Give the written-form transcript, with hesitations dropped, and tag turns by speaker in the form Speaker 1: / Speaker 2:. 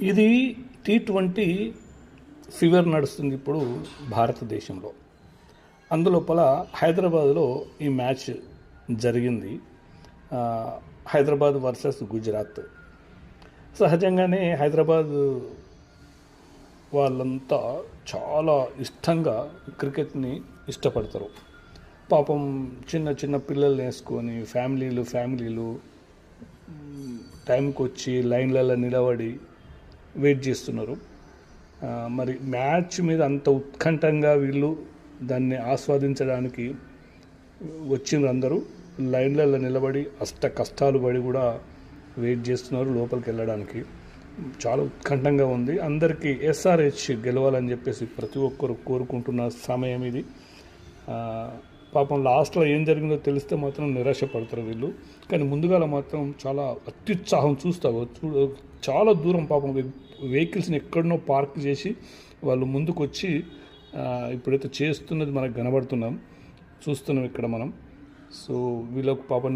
Speaker 1: ఇది T20 fever నడుస్తుంది ఇప్పుడు భారతదేశంలో. అందులోపల హైదరాబాద్లో ఈ మ్యాచ్ జరిగింది. హైదరాబాద్ వర్సెస్ గుజరాత్. సహజంగానే హైదరాబాద్ వాళ్ళంతా చాలా ఇష్టంగా క్రికెట్ని ఇష్టపడతారు. పాపం చిన్న చిన్న పిల్లల్ని వేసుకొని ఫ్యామిలీలు టైంకి వచ్చి లైన్లలో నిలబడి వెయిట్ చేస్తున్నారు. మరి మ్యాచ్ మీద అంత ఉత్కంఠంగా వీళ్ళు దాన్ని ఆస్వాదించడానికి వచ్చిన అందరూ లైన్లలో నిలబడి కష్టాలు పడి కూడా వెయిట్ చేస్తున్నారు లోపలికి వెళ్ళడానికి. చాలా ఉత్కంఠంగా ఉంది. అందరికీ ఎస్ఆర్హెచ్ గెలవాలని చెప్పేసి ప్రతి ఒక్కరు కోరుకుంటున్న సమయం ఇది. పాపం లాస్ట్లో ఏం జరిగిందో తెలిస్తే మాత్రం నిరాశపడతారు వీళ్ళు. కానీ ముందుగాల మాత్రం చాలా అత్యుత్సాహం చూస్తావు. చాలా దూరం పాపం వెహికల్స్ని ఎక్కడనో పార్క్ చేసి వాళ్ళు ముందుకు వచ్చి ఇప్పుడైతే చేస్తున్నది మనకు చూస్తున్నాం ఇక్కడ మనం. సో వీళ్ళకు పాపం